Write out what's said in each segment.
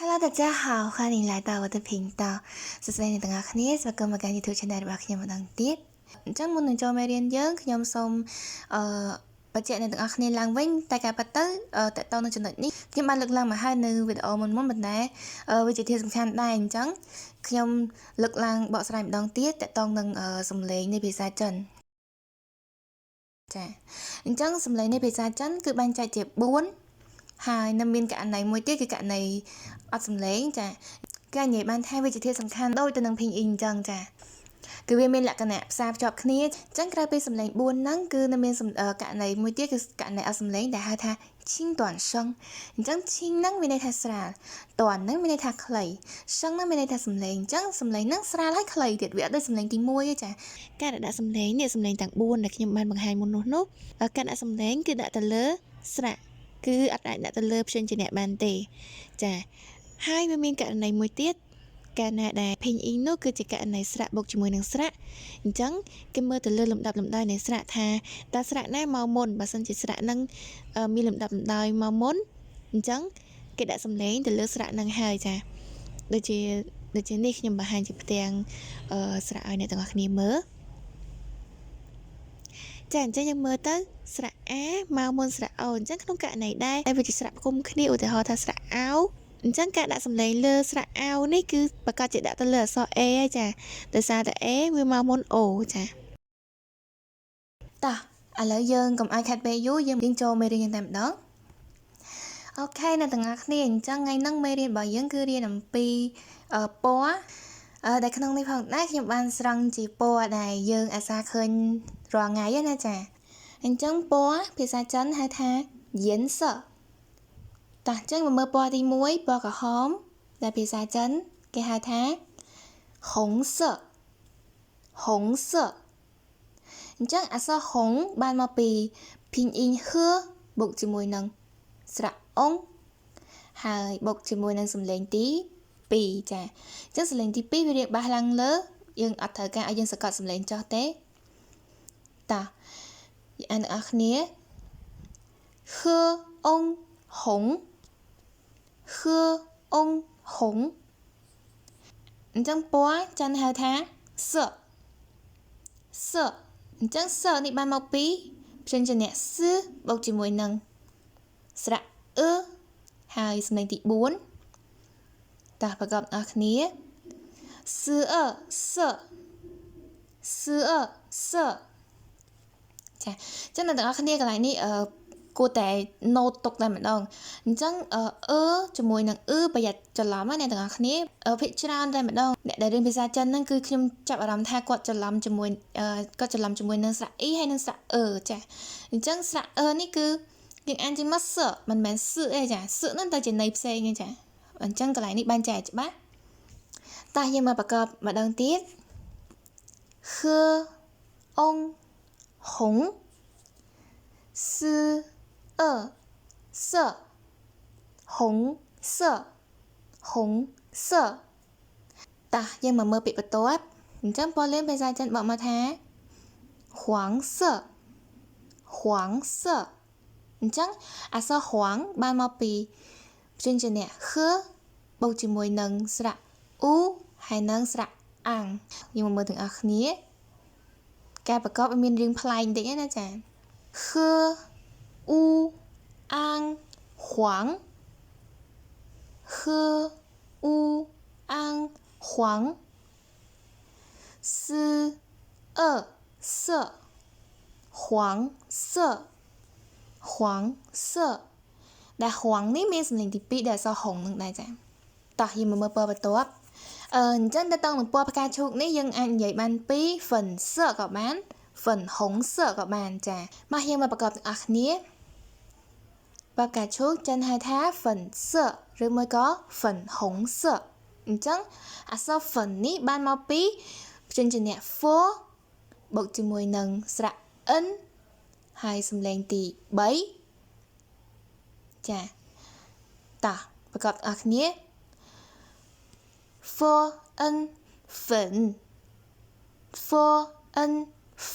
Hello，大家好，欢迎来到我的频道。សួស្តីអ្នកទាំងអស់គ្នាស្វាគមន៍មកកាន់ YouTube Channel របស់ខ្ញុំម្ដងទៀតអញ្ចឹងមុននឹងចូលមេរៀនយើងខ្ញុំសូមបញ្ជាក់អ្នកទាំងអស់គ្នាឡើងវិញតែការប៉ັດទៅតកតនៅចំណុចនេះខ្ញុំបានលើកឡើងមកហើយនៅវីដេអូមុនប៉ុន្តែវាជាធាតុសំខាន់ដែរអញ្ចឹងខ្ញុំលើកឡើងបកស្រាយម្ដងទៀតតកតនឹងសំឡេងនៃភាសាចិនចាអញ្ចឹងសំឡេងនៃភាសាចិនគឺបែងចែកជា4ហើយនៅមានករណីមួយទៀតគឺករណីអត់សំឡេងចាគេនិយាយបានថាវាជាធាតុសំខាន់ដូចទៅនឹងភីងអ៊ីអញ្ចឹងចាគឺវាមានលក្ខណៈផ្សារភ្ជាប់គ្នាអញ្ចឹងក្រៅពីសំឡេង4ហ្នឹងគឺនៅមានករណីមួយទៀតគឺករណីអត់សំឡេងដែលហៅថាឈីងតាន់សឹងអញ្ចឹងឈីងហ្នឹងមានន័យថាស្រាលតាន់ហ្នឹងមានន័យថាខ្លីសឹងហ្នឹងមានន័យថាសំឡេងអញ្ចឹងសំឡេងហ្នឹងស្រាលហើយខ្លីទៀតវាអត់ដូចសំឡេងទី1ទេចាការដាក់សំឡេងនេះសំឡេងទាំង4ដែលខ្ញុំបានបង្ហាញមុននោះការដាក់សំឡេងគឺដាក់ទៅលើស្រៈគឺអត់អាចដាក់ទៅលើព្យញ្ជនៈបានទេចាហើយវាមានករណីមួយទៀតកាលណាដែលភីងអ៊ីនោះគឺជាករណីស្រៈបូកជាមួយនឹងស្រៈអញ្ចឹងគេមើលទៅលើលំដាប់លំដោយនៃស្រៈថាតើស្រៈណាមកមុនបើសិនជាស្រៈនឹងមានលំដាប់លំដោយមកមុនអញ្ចឹងគេដាក់សំឡេងទៅលើស្រៈនឹងហើយចាដូចជានេះខ្ញុំបង្ហាញជាផ្ទាំងស្រៈឲ្យអ្នកទាំងអស់គ្នាមើលចាអញ្ចឹងយើងមើលទៅស្រៈ A មកមុនស្រៈ O អញ្ចឹងក្នុងករណីដែរវាជាស្រៈផ្គុំគ្នាឧទាហរណ៍ថាស្រៈ អោអញ្ចឹងការដាក់សំឡេងលើស្រៈ អោនេះគឺប្រកាសជាដាក់ទៅលើអក្សរ A ហើយចាដោយសារតែ A វាមកមុន O ចាតោះឥឡូវយើងកុំឲ្យខាត់ពេលយូរយើងចូលមេរៀនយើងតែម្ដងអូខេអ្នកទាំងអស់គ្នាអញ្ចឹងថ្ងៃហ្នឹងមេរៀនរបស់យើងគឺរៀនអំពីពណ៌ដែលក្នុងនេះផងដែរខ្ញុំបានស្រង់ជាពណ៌ដែលយើងអាសាឃើញរាល់ថ្ងៃណាចាអញ្ចឹងពណ៌ភាសាចិនហៅថា颜色តោះអញ្ចឹងមកមើលពណ៌ទី1ពណ៌ក្រហមដែលភាសាចិនគេហៅថា红色អញ្ចឹងអក្សរហុងបានមកពីភីងអ៊ីហឺបូកជាមួយនឹងស្រៈអុងហើយបូកជាមួយនឹងសំឡេងទី2ចាអញ្ចឹងសំឡេងទី2វារៀបបាសឡើងលើយើងអត់ត្រូវការឲ្យយើងសង្កត់សំឡេងចុះទេតោះអានអរគ្នាហឺអុងហុងហឺអុងហុងអញ្ចឹងពណ៌ចាន់ហៅថាសអញ្ចឹងសនេះបានមកពីព្យញ្ជនៈសបូកជាមួយនឹងស្រៈហើយសំឡេងទី4តោះប្រកបអរគ្នាសចាចឹងអ្នកទាំងអស់គ្នាកន្លែងនេះគួរតែ note ទុកតែម្ដងអញ្ចឹងជាមួយនឹងប្រយ័ត្នច្រឡំណាអ្នកទាំងអស់គ្នាភាគច្រើនតែម្ដងអ្នកដែលរៀនភាសាចិនហ្នឹងគឺខ្ញុំចាប់អារម្មណ៍ថាគាត់ច្រឡំជាមួយនឹងស្រៈអ៊ីហើយនិងស្រៈចាអញ្ចឹងស្រៈនេះគឺយើងអានជាមកសមិនមែនសអីចាសហ្នឹងទៅជាន័យផ្សេងឯងចាអញ្ចឹងកន្លែងនេះបែងចែកច្បាស់តោះយើងមកប្រកបម្ដងទៀតហឺអុង红色红色តោះយើងមកមើលពាក្យបន្ទាប់អញ្ចឹងពលរៀនភាសាចិនបកមកថា黄色អញ្ចឹងអក្សរហួងបានមកពីព្យញ្ជនៈហឺបូកជាមួយនឹងស្រៈអ៊ូហើយនិងស្រៈអាំងយើងមកមើលទាំងអស់គ្នាការប្រកបមានរឿងប្លែកបន្តិចណាចាហឺអ៊ូអាំងហួងហឺអ៊ូអាំងហួងស色黄色ដែលហួងនេះមានសំឡេងទី2ដែលអក្សរហុងនឹងដែរចាតោះយើងមកមើលពណ៌បន្ទាប់អញ្ចឹងទៅតនឹងពណ៌ផ្កាឈូកនេះយើងអាចនិយាយបានពី粉色ក៏បាន粉红色ក៏បានចាមកយើងមកប្រកបទាំងអស់គ្នាពណ៌ផ្កាឈូកចិនហៅថា粉色ឬមួយក៏粉红色អញ្ចឹងអក្សរ粉នេះបានមកពីព្យញ្ជនៈ f បូកជាមួយនឹងស្រៈ n ហើយសំឡេងទី3ចាតោះប្រកបទាំងអស់គ្នា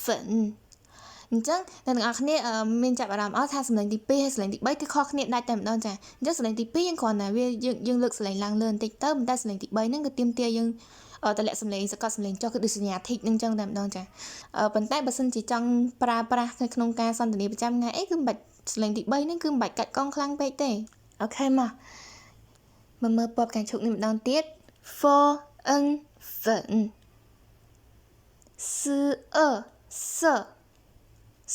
粉អញ្ចឹងអ្នកទាំងអស់គ្នាមានចាប់អារម្មណ៍អត់ថាសម្លេងទី2ហើយសម្លេងទី3គឺខុសគ្នាដាច់តែម្ដងចាអញ្ចឹងសម្លេងទី2យើងគ្រាន់តែវាយើងលើកសម្លេងឡើងលើបន្តិចទៅប៉ុន្តែសម្លេងទី3ហ្នឹងគឺទាមទារយើងតម្លាក់សម្លេងសកត់សម្លេងចុះគឺដូចសញ្ញា tick ហ្នឹងចឹងតែម្ដងចាប៉ុន្តែបើសិនជាចង់ប្រើប្រាស់នៅក្នុងការសន្ទនាប្រចាំថ្ងៃអីគឺមិនបាច់សម្លេងទី3ហ្នឹងគឺមិនបាច់កាត់កងខ្លាំងពេកទេអូខេមកមើលពណ៌ផ្កាឈូកនេះម្ដងទៀត for n 粉12色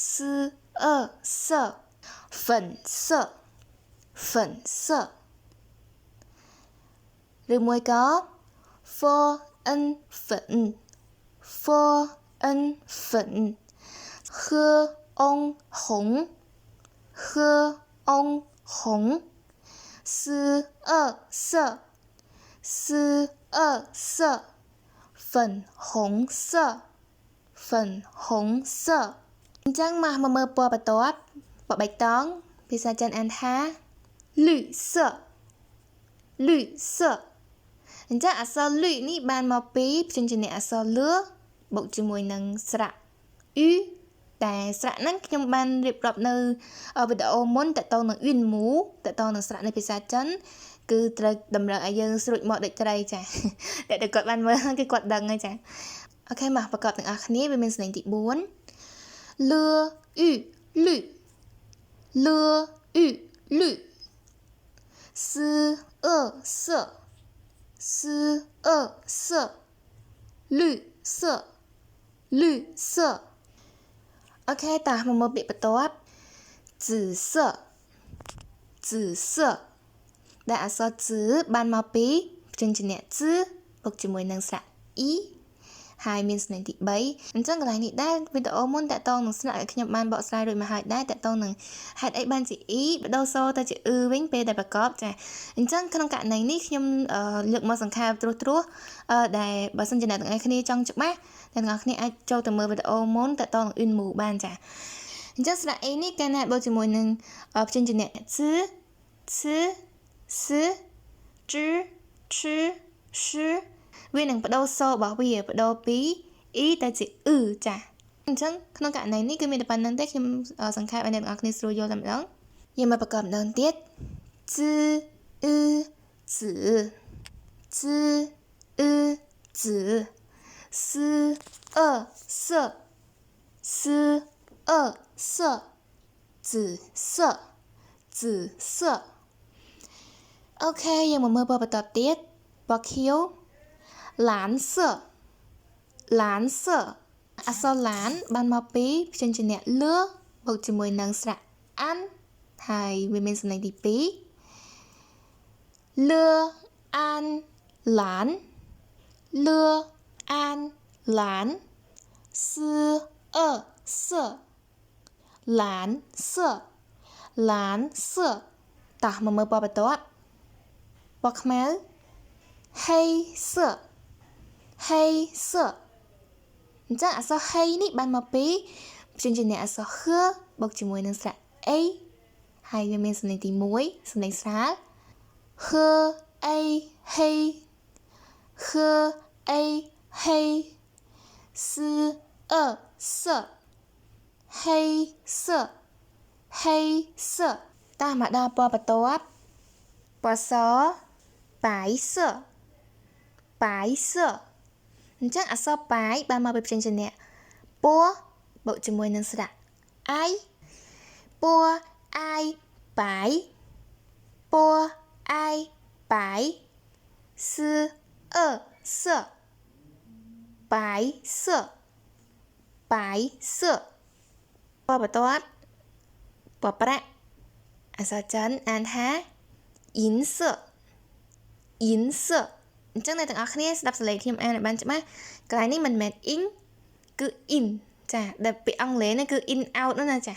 粉色ឬមួយក៏ for n 粉喝翁红12色粉红色អញ្ចឹងមកមើលពណ៌បន្ទាប់ពណ៌បៃតងភាសាចិនអានថា绿色អញ្ចឹងអក្សរលឺនេះបានមកពីព្យញ្ជនៈអក្សរលឺបូកជាមួយនឹងស្រៈអ៊ូតែស្រៈហ្នឹងខ្ញុំបានរៀបរាប់នៅវីដេអូមុនតទៅនឹងអ៊ុនមូតទៅនឹងស្រៈនៃភាសាចិនគឺត្រូវតម្រូវឲ្យយើងស្រួចមកដូចត្រីចាតែគាត់បានមើលគឺគាត់ដឹងហើយចាអូខេមកប្រកបទាំងអស់គ្នាវាមានសម្លេងទី4លឺអ៊ូលឺ12色绿色អូខេតោះមកមើលពាក្យបន្ទាប់紫色ដែលអក្សរ z បានមកពីព្យញ្ជនៈ z បូកជាមួយនឹងស្រៈ i ហើយមានសម្លេងទី3អញ្ចឹងកន្លែងនេះដែរវីដេអូមុនតកតងនឹងស្នាក់ឲ្យខ្ញុំបានបកស្រាយរួចមកហើយដែរតកតងនឹងហេតុអីបានជា e បដូរសូទៅជា វិញពេលដែលប្រកបចាអញ្ចឹងក្នុងករណីនេះខ្ញុំលើកមកសង្ខេបត្រួសដែលបើសិនជាអ្នកទាំងអស់គ្នាចង់ច្បាស់អ្នកទាំងអស់គ្នាអាចចូលទៅមើលវីដេអូមុនតកតងនឹង unmu បានចាអញ្ចឹងស្រៈ a នេះកាលណាបូកជាមួយនឹងព្យញ្ជនៈ z ch វានឹងបដូរសូរបស់វាបដូរពី e ទៅជា ចាអញ្ចឹងក្នុងករណីនេះគឺមានតែប៉ុណ្្នឹងទេខ្ញុំសង្ខេបឲ្យអ្នកទាំងអស់គ្នាស្រួលយល់តែម្ដងយើងមកប្រកបម្ដងទៀតz z 紫色អូខេយើងមកមើលពណ៌បន្ទាប់ទៀតពណ៌ខៀវ蓝色អក្សរឡានបានមកពីព្យញ្ជនៈលឺបូកជាមួយនឹងស្រៈអានហើយវាមានសម្លេងទី2លឺអានឡាន12色蓝色តោះមកមើលពណ៌បន្ទាប់ពណ៌ខ្មៅ黑色អញ្ចឹងអក្សរហេនេះបានមកពីព្យញ្ជនៈអក្សរខបូកជាមួយនឹងស្រៈអេហើយវាមានសម្លេងទី1សម្លេងស្រាលខអេហេសហេសតាមមកដល់ពណ៌បន្ទាប់ពណ៌សបាយសអញ្ចឹងអក្សរបាយបានមកពីព្យញ្ជនៈពណ៌បូកជាមួយនឹងស្រៈអាយពណ៌អាយបាយសបាយសពណ៌បន្ទាប់ពណ៌ប្រាក់អក្សរចិនអានថា银色អញ្ចឹងអ្នកទាំងអស់គ្នាស្ដាប់សលេងខ្ញុំអានឲ្យបានច្បាស់កន្លែងនេះមិនមែន in គឺ in ចាដែលពាក្យអង់គ្លេសហ្នឹងគឺ in out ហ្នឹងណាចា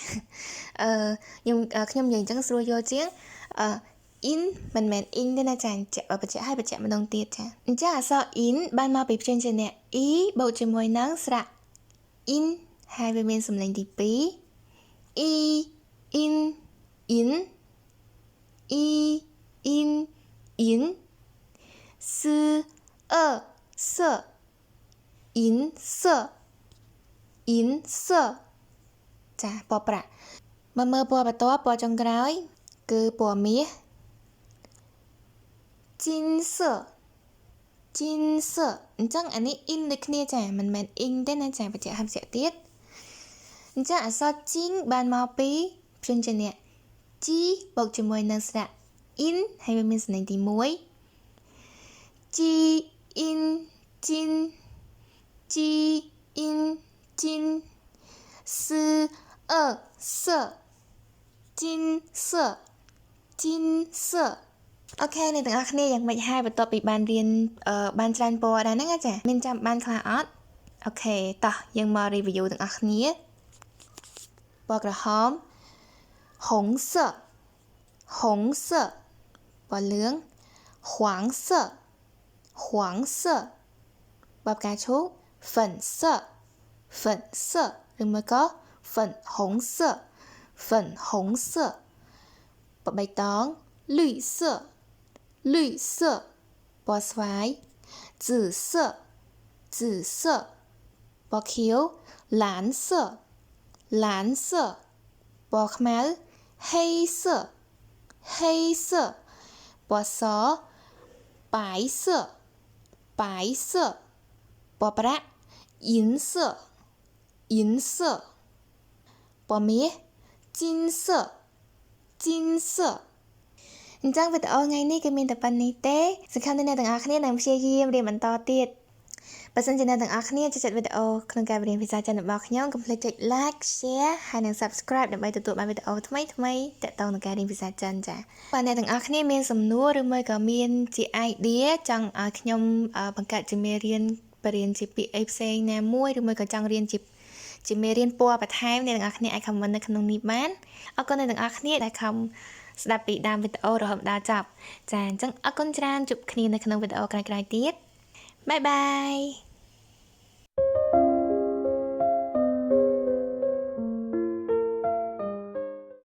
ខ្ញុំនិយាយអញ្ចឹងស្រួលយល់ជាងin មិនមែន in ទេណាចាបញ្ជាក់ឲ្យបញ្ជាក់ម្ដងទៀតចាអញ្ចឹងអក្សរ in បានមកពីព្យញ្ជនៈ e បូកជាមួយនឹងស្រៈ in ហើយវាមានសម្លេងទី2 e in 12色银色ចាពណ៌ប្រាក់មើលពណ៌បន្ទាប់ពណ៌ចុងក្រោយគឺពណ៌មាសជីនសអញ្ចឹងអានេះអ៊ីនដូចគ្នាចាមិនមែនអ៊ីនទេណាចាបញ្ជាក់ហត្ថទៀតអញ្ចឹងអក្សរជីងបានមកពីព្យញ្ជនៈជីបូកជាមួយនឹងស្រៈអ៊ីនហើយវាមានសញ្ញាទី1ជីអ៊ីនជីនជីអ៊ីនជីនសអសជីនសអូខេអ្នកទាំងអស់គ្នាយ៉ាងម៉េចហើយបន្ទាប់ពីបានរៀនបានច្រើនពណ៌ដែរហ្នឹងចាមានចាំបានខ្លះអត់អូខេតោះយើងមក review ទាំងអស់គ្នាពណ៌ក្រហម红色ពណ៌លឿង黄色ពណ៌ផ្កាឈូក粉色ឬមួយក៏粉红色ពណ៌បៃតង绿色ពណ៌ស្វាយ紫色ពណ៌ខៀវ蓝色ពណ៌ខ្មៅ黑色ពណ៌ស白色ពណ៌ប្រាក់银色ពណ៌មាស金色អញ្ចឹងវីដេអូថ្ងៃនេះគឺមានតែប៉ុណ្្នេះទេសង្ឃឹមថាអ្នកទាំងអស់គ្នានឹងព្យាយាមរៀនបន្តទៀតបើសិនជាអ្នកទាំងអស់គ្នាចូលចិត្តវីដេអូក្នុងការរៀនភាសាចិនរបស់ខ្ញុំកុំភ្លេចចុច like share ហើយនិង subscribe ដើម្បីទទួលបានវីដេអូថ្មីទាក់ទងនឹងការរៀនភាសាចិនចា៎បើអ្នកទាំងអស់គ្នាមានសំណួរឬមួយក៏មានជា idea ចង់ឲ្យខ្ញុំបង្កើតជាមេរៀនបរិញ្ញាជាពាក្យអីផ្សេងណាមួយឬមួយក៏ចង់រៀនជាមេរៀនពណ៌បន្ថែមអ្នកទាំងអស់គ្នាអាច comment នៅក្នុងនេះបានអរគុណអ្នកទាំងអស់គ្នាដែលខំស្ដាប់ពីដើមវីដេអូរហូតដល់ចប់ចាអញ្ចឹងអរគុណច្រើនជួបគ្នានៅក្នុងវីដេអូក្រោយៗទៀតបាយបាយ